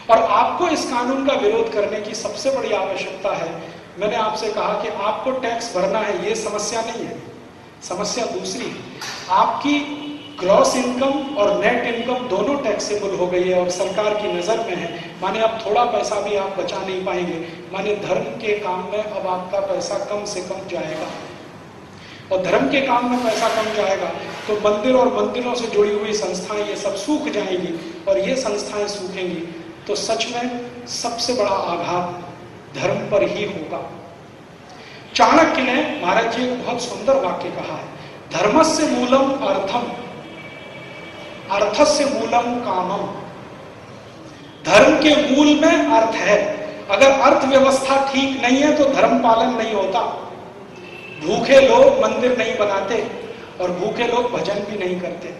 और आपको इस कानून का विरोध करने की सबसे बड़ी आवश्यकता है। मैंने आपसे कहा कि आपको टैक्स भरना है, ये समस्या नहीं है, समस्या दूसरी है। आपकी ग्रॉस इनकम और नेट इनकम दोनों टैक्सेबल हो गई है और सरकार की नजर में है। माने अब थोड़ा पैसा भी आप बचा नहीं पाएंगे, माने धर्म के काम में अब आपका पैसा कम से कम जाएगा, और धर्म के काम में पैसा कम जाएगा तो मंदिर और मंदिरों से जुड़ी हुई संस्थाएं ये सब सूख जाएंगी, और ये संस्थाएं सूखेंगी तो सच में सबसे बड़ा आघात धर्म पर ही होगा। चाणक्य ने, महाराज जी, एक बहुत सुंदर वाक्य कहा है, धर्मस्य मूलम अर्थम, अर्थस्य मूलम कामम। धर्म के मूल में अर्थ है। अगर अर्थव्यवस्था ठीक नहीं है तो धर्म पालन नहीं होता। भूखे लोग मंदिर नहीं बनाते और भूखे लोग भजन भी नहीं करते।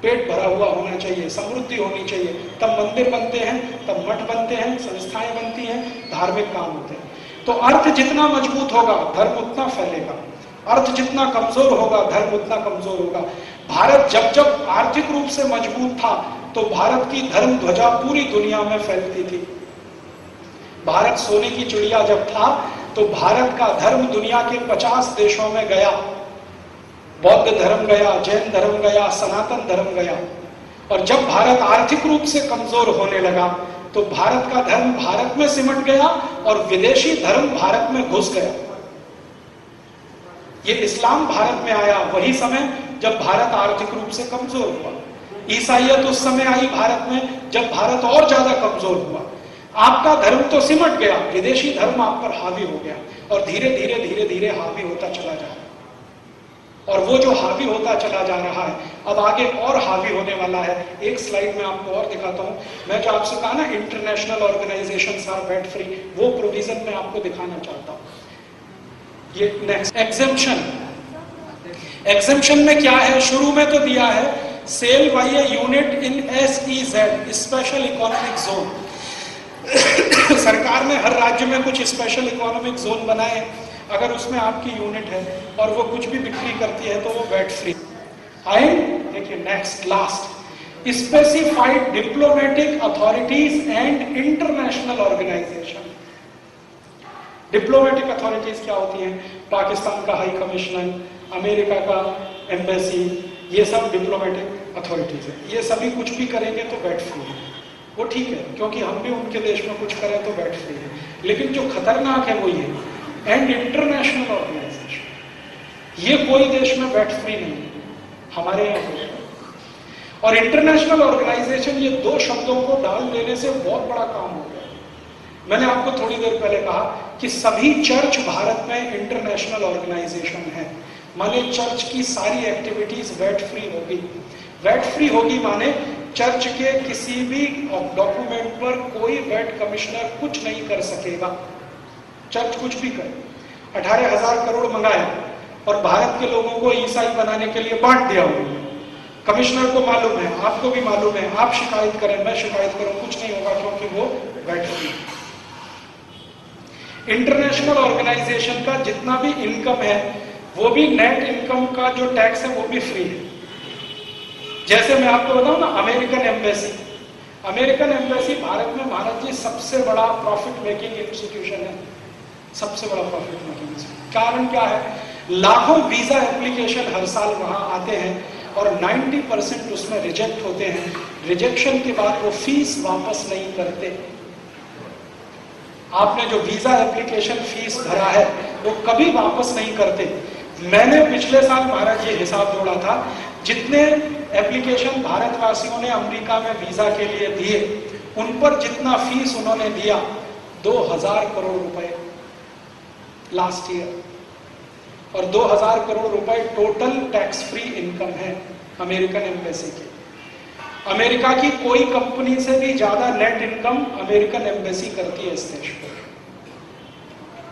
पेट भरा हुआ होना चाहिए, समृद्धि होनी चाहिए, तब मंदिर बनते हैं, तब मठ बनते हैं, संस्थाएं बनती हैं, धार्मिक काम होते हैं। तो अर्थ जितना मजबूत होगा धर्म उतना फैलेगा, अर्थ जितना कमजोर होगा धर्म उतना कमजोर होगा। भारत जब जब आर्थिक रूप से मजबूत था तो भारत की धर्म ध्वजा पूरी दुनिया में फैलती थी। भारत सोने की चिड़िया जब था तो भारत का धर्म दुनिया के 50 देशों में गया। बौद्ध धर्म गया, जैन धर्म गया, सनातन धर्म गया। और जब भारत आर्थिक रूप से कमजोर होने लगा तो भारत का धर्म भारत में सिमट गया और विदेशी धर्म भारत में घुस गया। ये इस्लाम भारत में आया वही समय जब भारत आर्थिक रूप से कमजोर हुआ। ईसाइयत उस समय आई भारत में जब भारत और ज्यादा कमजोर हुआ। आपका धर्म तो सिमट गया, विदेशी धर्म आप पर हावी हो गया और धीरे धीरे धीरे धीरे हावी होता चला जा रहा है। और वो जो हावी होता चला जा रहा है अब आगे और हावी होने वाला है। एक स्लाइड में आपको और दिखाता हूं। मैं जो आपसे कहा ना international organisations are VAT free, वो प्रोविजन में आपको दिखाना चाहता हूं। ये नेक्स्ट एग्जेम्पशन, एग्जेम्पशन में क्या है, शुरू में तो दिया है sale by a unit in SEZ, special economic zone. सरकार ने हर राज्य में कुछ स्पेशल इकोनॉमिक जोन बनाए। अगर उसमें आपकी यूनिट है और वो कुछ भी बिक्री करती है तो वो वैट फ्री। आए देखिए next last, specified diplomatic authorities and international organisation. Diplomatic authorities क्या होती हैं? पाकिस्तान का हाई कमिश्नर, अमेरिका का एम्बेसी, ये सब डिप्लोमेटिक अथॉरिटीज है। ये सभी कुछ भी करेंगे तो वैट फ्री है। वो ठीक है क्योंकि हम भी उनके देश में कुछ करें तो वैट फ्री है। लेकिन जो खतरनाक है वो ये एंड इंटरनेशनल ऑर्गेनाइजेशन, ये कोई देश में वैट फ्री नहीं है, हमारे यहाँ। और इंटरनेशनल ऑर्गेनाइजेशन, ये दो शब्दों को डाल देने से बहुत बड़ा काम हो गया। मैंने आपको थोड़ी देर पहले कहा कि सभी चर्च भारत में इंटरनेशनल ऑर्गेनाइजेशन है, माने चर्च की सारी एक्टिविटीज वैट फ्री होगी। वैट फ्री होगी माने चर्च के किसी भी डॉक्यूमेंट पर कोई वैट कमिश्नर कुछ नहीं कर सकेगा। चर्च कुछ भी करे, 18,000 करोड़ मंगाया और भारत के लोगों को ईसाई बनाने के लिए बांट दिया उन्होंने। कमिश्नर को मालूम है, आपको भी मालूम है, आप शिकायत करें, मैं शिकायत करूं, कुछ नहीं होगा क्योंकि वो वैट फ्री। इंटरनेशनल ऑर्गेनाइजेशन का जितना भी इनकम है वो भी नेट इनकम का जो टैक्स है वो भी फ्री है। जैसे मैं आपको बताऊं ना, American embassy, American embassy Bharat में महाराज जी सबसे बड़ा प्रॉफिट मेकिंग इंस्टीट्यूशन है, सबसे बड़ा प्रॉफिट मेकिंग इंस्टीट्यूशन। कारण क्या है? लाखों वीजा एप्लीकेशन हर साल वहां आते हैं और 90% उसमें रिजेक्ट होते हैं। रिजेक्शन के बाद वो फीस वापस नहीं करते। आपने जो वीजा एप्लीकेशन फीस भरा है वो कभी वापस नहीं करते। मैंने पिछले साल महाराज ये हिसाब जोड़ा था, जितने एप्लीकेशन भारतवासियों ने अमेरिका में वीजा के लिए दिए उन पर जितना फीस उन्होंने दिया 2000 करोड़ रुपए लास्ट ईयर, और 2000 करोड़ रुपए टोटल टैक्स फ्री इनकम है अमेरिकन एम्बेसी की। अमेरिका की कोई कंपनी से भी ज्यादा नेट इनकम अमेरिकन एम्बेसी करती है इस देश में,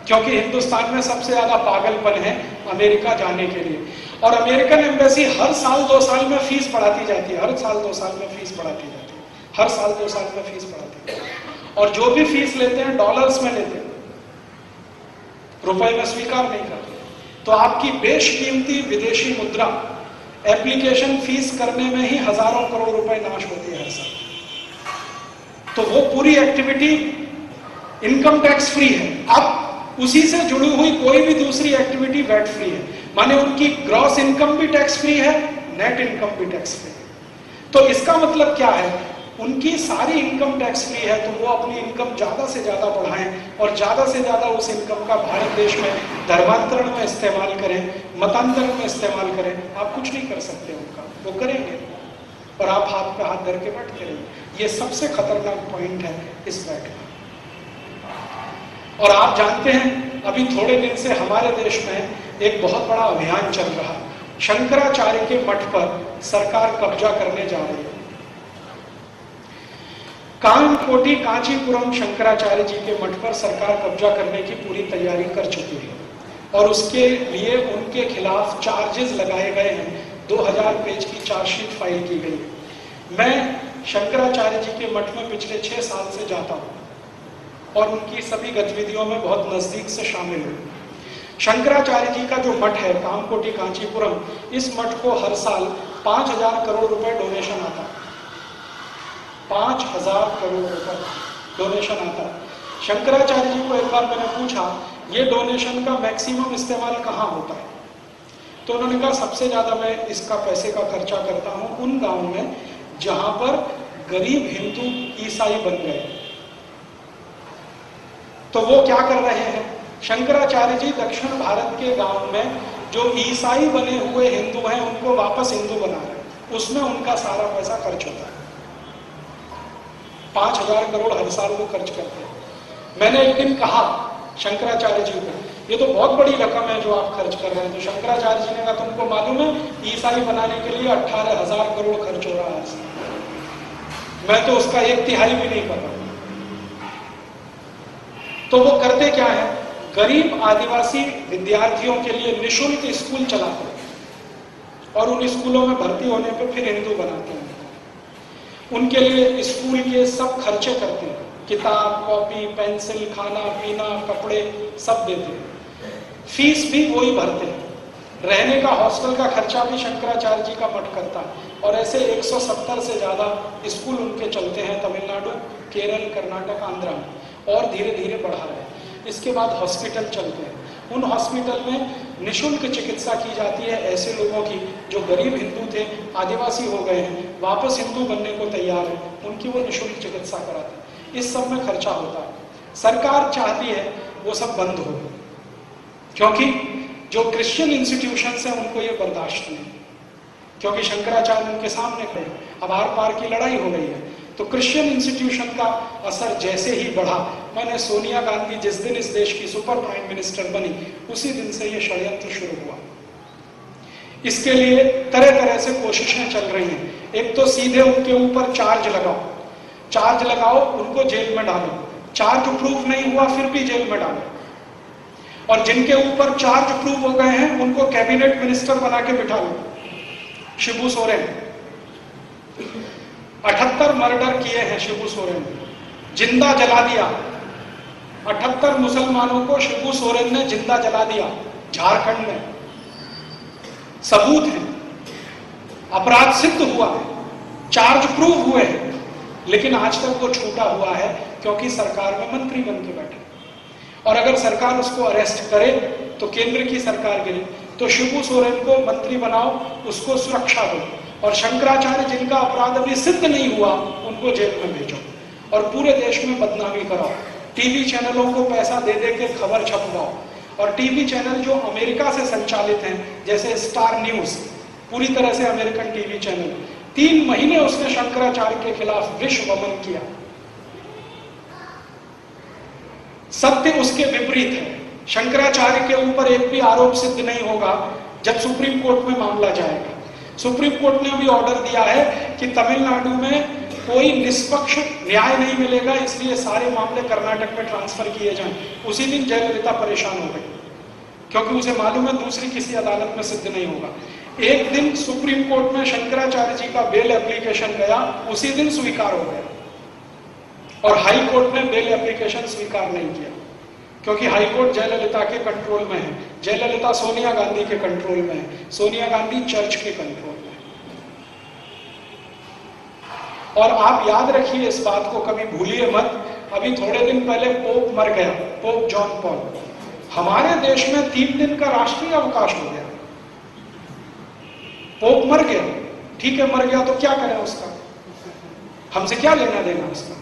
क्योंकि हिंदुस्तान में सबसे ज्यादा पागलपन है अमेरिका जाने के लिए। और अमेरिकन एम्बेसी हर साल 2 साल में फीस बढ़ाती जाती है, हर साल 2 साल में फीस बढ़ाती जाती है, हर साल 2 साल में फीस बढ़ाती है। और जो भी फीस लेते हैं डॉलर्स में लेते हैं, रुपए में स्वीकार नहीं करते। तो आपकी बेशकीमती विदेशी मुद्रा एप्लीकेशन फीस करने में ही हजारों करोड़ रुपए नाश होती है हर साल। तो वो पूरी एक्टिविटी इनकम टैक्स फ्री है। अब उसी से जुड़ी हुई कोई भी दूसरी एक्टिविटी वैट फ्री है, माने उनकी ग्रॉस इनकम भी टैक्स फ्री है, नेट इनकम भी टैक्स फ्री है। तो इसका मतलब क्या है, उनकी सारी इनकम टैक्स फ्री है, तो वो अपनी इनकम ज्यादा से ज्यादा बढ़ाएं और ज्यादा से ज्यादा उस इनकम का भारत देश में धर्मांतरण में इस्तेमाल करें, मतांतरण में इस्तेमाल करें। आप कुछ नहीं कर सकते उनका, वो करेंगे और आप हाथ पे हाथ धर के बैठते रहिए। ये सबसे खतरनाक पॉइंट है इस वैट का। और आप जानते हैं अभी थोड़े दिन से हमारे देश में एक बहुत बड़ा अभियान चल रहा है, शंकराचार्य के मठ पर सरकार कब्जा करने जा रही है। कानकोटी कांचीपुरम शंकराचार्य जी के मठ पर सरकार कब्जा करने की पूरी तैयारी कर चुकी है और उसके लिए उनके खिलाफ चार्जेस लगाए गए हैं। 2000 पेज की चार्जशीट फाइल की गई है। मैं शंकराचार्य जी के मठ में पिछले 6 साल से जाता हूं और उनकी सभी गतिविधियों में बहुत नजदीक से शामिल हूं। शंकराचार्य जी का जो मठ है कामकोटी कांचीपुरम, इस मठ को हर साल 5000 करोड़ रुपए डोनेशन आता है। 5000 करोड़ रुपए डोनेशन आता है। शंकराचार्य जी को एक बार मैंने पूछा, ये डोनेशन का मैक्सिमम इस्तेमाल कहाँ होता है? तो उन्होंने कहा सबसे ज्यादा मैं इसका पैसे का खर्चा करता हूं उन गांव में जहां पर गरीब हिंदू ईसाई बन गए। तो वो क्या कर रहे हैं, शंकराचार्य जी दक्षिण भारत के गांव में जो ईसाई बने हुए हिंदू हैं उनको वापस हिंदू बना रहे हैं, उसमें उनका सारा पैसा खर्च होता है। 5000 करोड़ हर साल वो खर्च करते हैं। मैंने एक दिन कहा शंकराचार्य जी को, ये तो बहुत बड़ी रकम है जो आप खर्च कर रहे हैं। तो शंकराचार्य जी ने कहा तुमको मालूम है ईसाई बनाने के लिए 18,000 करोड़ खर्च हो रहा है, मैं तो उसका 1/3 भी नहीं कर रहा। तो वो करते क्या है, गरीब आदिवासी विद्यार्थियों के लिए निःशुल्क स्कूल चलाते हैं और उन स्कूलों में भर्ती होने पर फिर हिंदू बनाते हैं। उनके लिए स्कूल के सब खर्चे करते हैं, किताब, कॉपी, पेंसिल, खाना पीना, कपड़े सब देते हैं। फीस भी वही भरते हैं। रहने का हॉस्टल का खर्चा भी शंकराचार्य जी का मठ करता है। और ऐसे 170 से ज्यादा स्कूल उनके चलते हैं तमिलनाडु, केरल, कर्नाटक, आंध्रा में, और धीरे धीरे बढ़ा रहे हैं। इसके बाद हॉस्पिटल चलते हैं। उन हॉस्पिटल में निःशुल्क चिकित्सा की जाती है ऐसे लोगों की जो गरीब हिंदू थे, आदिवासी हो गए हैं, वापस हिंदू बनने को तैयार है, उनकी वो निःशुल्क चिकित्सा कराते हैं। इस सब में खर्चा होता है। सरकार चाहती है वो सब बंद हो, क्योंकि जो क्रिश्चियन इंस्टीट्यूशंस हैं उनको ये बर्दाश्त नहीं, क्योंकि शंकराचार्य उनके सामने खड़े, अब आर पार की लड़ाई हो गई है। तो क्रिश्चियन इंस्टीट्यूशन का असर जैसे ही बढ़ा, मैंने सोनिया गांधी जिस दिन इस देश की सुपर प्राइम मिनिस्टर बनी, उसी दिन से ये षड्यंत्र शुरू हुआ। इसके लिए तरह तरह से कोशिशें चल रही हैं। एक तो सीधे उनके ऊपर चार्ज लगाओ, उनको जेल में डालो, चार्ज प्रूफ नहीं हुआ फिर भी जेल में डालो, और जिनके ऊपर चार्ज प्रूफ हो गए हैं उनको कैबिनेट मिनिस्टर बना के बिठा लो। शिबू सोरेन 78 मर्डर किए हैं शिबू सोरेन ने, जिंदा जला दिया। 78 मुसलमानों को शिबू सोरेन ने जिंदा जला दिया झारखंड में। सबूत है, अपराध सिद्ध हुआ है, चार्ज प्रूफ हुए हैं, लेकिन आज तक वो छूटा हुआ है क्योंकि सरकार में मंत्री बन के बैठे। और अगर सरकार उसको अरेस्ट करे तो केंद्र की सरकार गिरे, तो शिबू सोरेन को मंत्री बनाओ, उसको सुरक्षा दो, और शंकराचार्य जिनका अपराध अभी सिद्ध नहीं हुआ उनको जेल में भेजो और पूरे देश में बदनामी कराओ। टीवी चैनलों को पैसा दे दे के खबर छपवाओ, और टीवी चैनल जो अमेरिका से संचालित हैं जैसे स्टार न्यूज, पूरी तरह से अमेरिकन टीवी चैनल, 3 महीने उसने शंकराचार्य के खिलाफ विश्व वमन किया। सत्य उसके विपरीत है। शंकराचार्य के ऊपर एक भी आरोप सिद्ध नहीं होगा जब सुप्रीम कोर्ट में मामला जाएगा। सुप्रीम कोर्ट ने अभी ऑर्डर दिया है कि तमिलनाडु में कोई निष्पक्ष न्याय नहीं मिलेगा, इसलिए सारे मामले कर्नाटक में ट्रांसफर किए जाएं। उसी दिन जयललिता परेशान हो गई क्योंकि उसे मालूम है दूसरी किसी अदालत में सिद्ध नहीं होगा। एक दिन सुप्रीम कोर्ट में शंकराचार्य जी का बेल एप्लीकेशन गया, उसी दिन स्वीकार हो गया, और हाई कोर्ट ने बेल एप्लीकेशन स्वीकार नहीं किया क्योंकि हाई कोर्ट जयललिता के कंट्रोल में है। जयललिता सोनिया गांधी के कंट्रोल में है, सोनिया गांधी चर्च के कंट्रोल में है। और आप याद रखिए इस बात को, कभी भूलिए मत, अभी थोड़े दिन पहले पोप मर गया, पोप जॉन पॉल। हमारे देश में 3 दिन का राष्ट्रीय अवकाश हो गया। पोप मर गया, ठीक है, मर गया तो क्या करें उसका, हमसे क्या लेना देना उसका।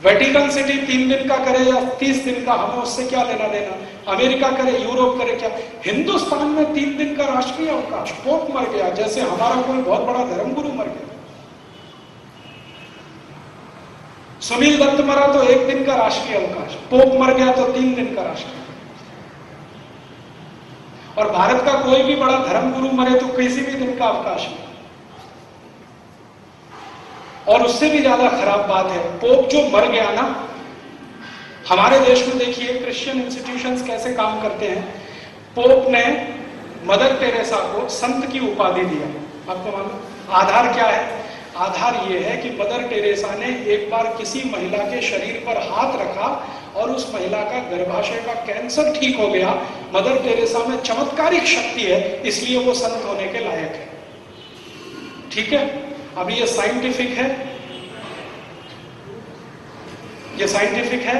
वेटिकन सिटी 3 दिन का करे या 30 दिन का, हमें उससे क्या लेना देना। अमेरिका करे, यूरोप करे, क्या। हिंदुस्तान में 3 दिन का राष्ट्रीय अवकाश, पोप मर गया, जैसे हमारा कोई बहुत बड़ा धर्मगुरु मर गया। सुनील दत्त मरा तो 1 दिन का राष्ट्रीय अवकाश, पोप मर गया तो 3 दिन का राष्ट्रीय। और भारत का कोई भी बड़ा धर्मगुरु मरे तो किसी भी दिन का अवकाश नहीं। और उससे भी ज्यादा खराब बात है, पोप जो मर गया ना, हमारे देश में देखिए क्रिश्चियन इंस्टीट्यूशंस कैसे काम करते हैं। पोप ने मदर टेरेसा को संत की उपाधि दिया। आपको मालूम आधार क्या है? आधार यह है कि मदर टेरेसा ने एक बार किसी महिला के शरीर पर हाथ रखा और उस महिला का गर्भाशय का कैंसर ठीक हो गया। मदर टेरेसा में चमत्कारिक शक्ति है, इसलिए वो संत होने के लायक है। ठीक है, अभी ये साइंटिफिक है, ये साइंटिफिक है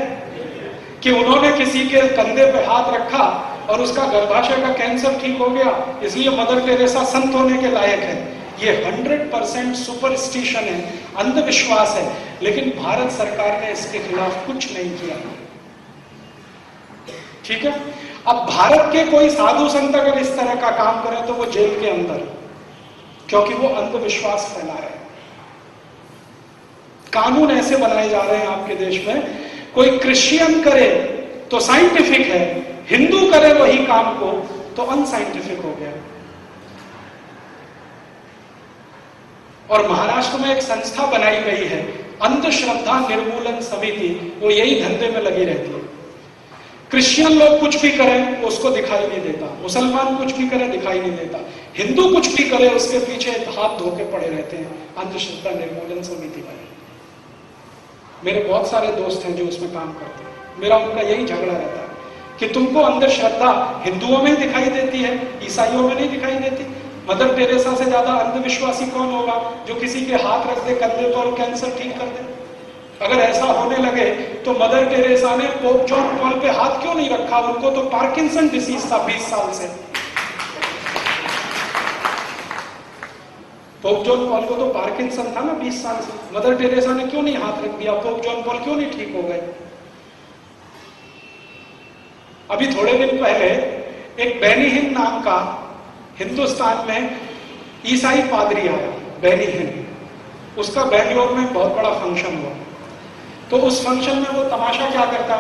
कि उन्होंने किसी के कंधे पे हाथ रखा और उसका गर्भाशय का कैंसर ठीक हो गया, इसलिए मदर टेरेसा संत होने के लायक है। ये 100% सुपरस्टिशन है, अंधविश्वास है, लेकिन भारत सरकार ने इसके खिलाफ कुछ नहीं किया। ठीक है, अब भारत के कोई साधु संत अगर इस तरह का काम करें तो वो जेल के अंदर, क्योंकि वो अंधविश्वास फैला रहे हैं। कानून ऐसे बनाए जा रहे हैं आपके देश में, कोई क्रिश्चियन करे तो साइंटिफिक है, हिंदू करे वही काम को तो अनसाइंटिफिक हो गया। और महाराष्ट्र में एक संस्था बनाई गई है, अंधश्रद्धा निर्मूलन समिति, वो यही धंधे में लगी रहती है। क्रिश्चियन लोग कुछ भी करें उसको दिखाई नहीं देता, मुसलमान कुछ भी करे दिखाई नहीं देता, हिंदू कुछ भी करे उसके पीछे हाथ धो के पड़े रहते हैं। अंधश्रद्धा निर्मूलन समिति बने। मेरे बहुत सारे दोस्त हैं जो उसमें काम करते हैं, मेरा उनका यही झगड़ा रहता है कि तुमको अंधश्रद्धा हिंदुओं में दिखाई देती है, ईसाइयों में नहीं दिखाई देती। मदर टेरेसा से ज्यादा अंधविश्वासी कौन होगा जो किसी के हाथ रख दे कंधे पर और कैंसर ठीक कर दे? अगर ऐसा होने लगे तो मदर टेरेसा ने पोप जॉन पॉल पे हाथ क्यों नहीं रखा? उनको तो पार्किंसन डिसीज था 20 साल से। पोप जॉन पॉल को तो पार्किंसन था ना 20 साल से। मदर टेरेसा ने क्यों नहीं हाथ रख दिया? पोप जॉन पॉल क्यों नहीं ठीक हो गए? अभी थोड़े दिन पहले एक बेनी हिन नाम का हिंदुस्तान में ईसाई पादरी आया, बेनी हिन। उसका बेंगलोर में बहुत बड़ा फंक्शन हुआ। तो उस फंक्शन में वो तमाशा क्या करता,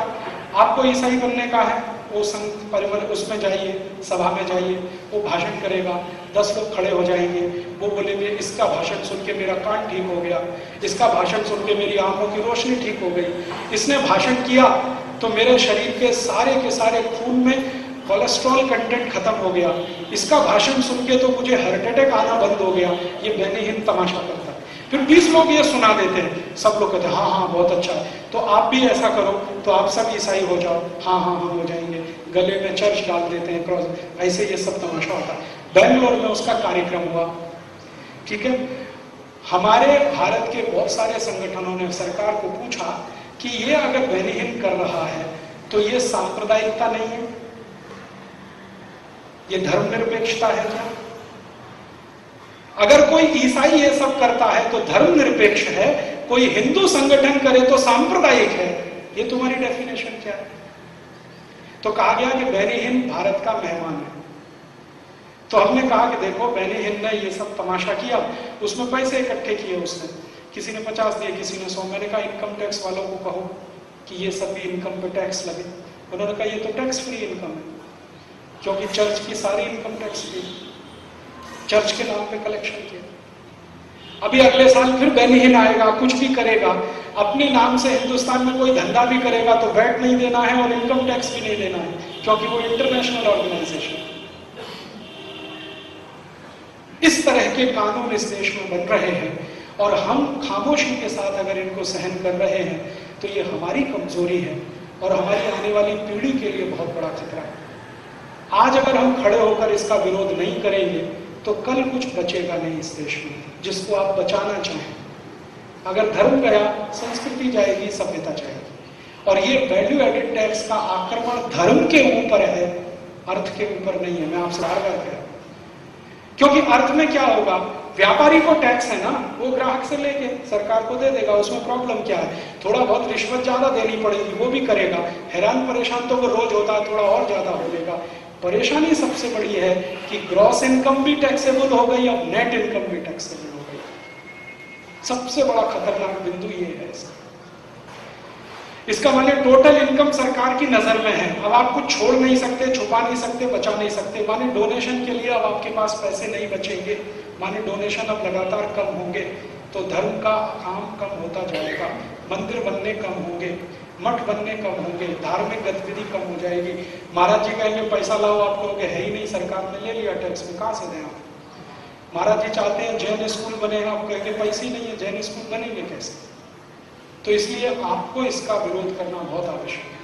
आपको ईसाई बनने का है, वो संत परिवार उसमें जाइए, सभा में जाइए, वो भाषण करेगा, 10 लोग खड़े हो जाएंगे, वो बोलेंगे इसका भाषण सुन के मेरा कान ठीक हो गया, इसका भाषण सुन के मेरी आंखों की रोशनी ठीक हो गई, इसने भाषण किया तो मेरे शरीर के सारे खून में कोलेस्ट्रॉल कंटेंट खत्म हो गया, इसका भाषण सुन के तो मुझे हार्ट अटैक आना बंद हो गया। ये बेनी हिन तमाशा करता है। फिर 20 लोग ये सुना देते हैं, सब लोग कहते हैं हाँ हाँ बहुत अच्छा है, तो आप भी ऐसा करो तो आप सब ईसाई हो जाओ। हाँ हाँ हाँ हो जाएंगे, गले में चर्च डाल देते हैं, क्रॉस, ऐसे ये सब तमाशा होता है। बेंगलोर में उसका कार्यक्रम हुआ। ठीक है, हमारे भारत के बहुत सारे संगठनों ने सरकार को पूछा कि ये अगर बेनी हिन कर रहा है तो ये सांप्रदायिकता नहीं है, ये धर्मनिरपेक्षता है क्या? अगर कोई ईसाई ये सब करता है तो धर्मनिरपेक्ष है, कोई हिंदू संगठन करे तो सांप्रदायिक है, ये तुम्हारी डेफिनेशन क्या है? तो कहा गया कि बेनी हिन भारत का मेहमान है। तो हमने कहा कि देखो बेनी हिन ने ये सब तमाशा किया, उसमें पैसे इकट्ठे किए उसने, किसी ने 50 दिए, किसी ने 100। मैंने कहा इनकम टैक्स वालों को कहो कि ये सब भी इनकम पे टैक्स लगे। उन्होंने कहा ये तो टैक्स फ्री इनकम है, क्योंकि चर्च की सारी इनकम टैक्स फ्री, चर्च के नाम पे कलेक्शन किया। अभी अगले साल फिर बेनी हिन आएगा, कुछ भी करेगा, अपने नाम से हिंदुस्तान में कोई धंधा भी करेगा तो वैट नहीं देना है और इनकम टैक्स भी नहीं देना है, क्योंकि वो इंटरनेशनल ऑर्गेनाइजेशन है। इस तरह के कानून इस देश में बन रहे हैं और हम खामोशी के साथ अगर इनको सहन कर रहे हैं तो ये हमारी कमजोरी है और हमारी आने वाली पीढ़ी के लिए बहुत बड़ा खतरा है। आज अगर हम खड़े होकर इसका विरोध नहीं करेंगे तो कल कुछ बचेगा नहीं इस देश में, जिसको आप बचाना चाहें। अगर धर्म गया, संस्कृति जाएगी, सभ्यता जाएगी। और ये वैल्यू एडेड टैक्स का आक्रमण धर्म के ऊपर है, अर्थ के ऊपर नहीं है। मैं आपसे बार बार कह रहा हूं, क्योंकि अर्थ में क्या होगा, व्यापारी को टैक्स है ना, वो ग्राहक से लेके सरकार को दे देगा, उसमें प्रॉब्लम क्या है? थोड़ा बहुत रिश्वत ज्यादा देनी पड़ेगी, वो भी करेगा। हैरान परेशान तो वो रोज होता है, थोड़ा और ज्यादा हो जाएगा। परेशानी सबसे बड़ी है कि ग्रॉस इनकम भी टैक्सेबल हो गई, अब नेट इनकम भी टैक्सेबल हो गई। सबसे बड़ा खतरनाक बिंदु ये है इसका माने टोटल इनकम सरकार की नजर में है। अब आप कुछ छोड़ नहीं सकते, छुपा नहीं सकते, बचा नहीं सकते। माने डोनेशन के लिए अब आपके पास पैसे नहीं बचेंगे, माने डोनेशन अब लगातार कम होंगे, तो धर्म का काम कम होता जाएगा, मंदिर बनने कम होंगे, मठ बनने कम होंगे, धार्मिक गतिविधि कम हो जाएगी। महाराज जी कहेंगे पैसा लाओ, आप कहोगे है ही नहीं, सरकार ने ले लिया टैक्स में, कहां से दें आप? महाराज जी चाहते हैं जैन स्कूल बने, आप कहेंगे पैसे ही नहीं है, जैन स्कूल बनेंगे कैसे? तो इसलिए आपको इसका विरोध करना बहुत आवश्यक है।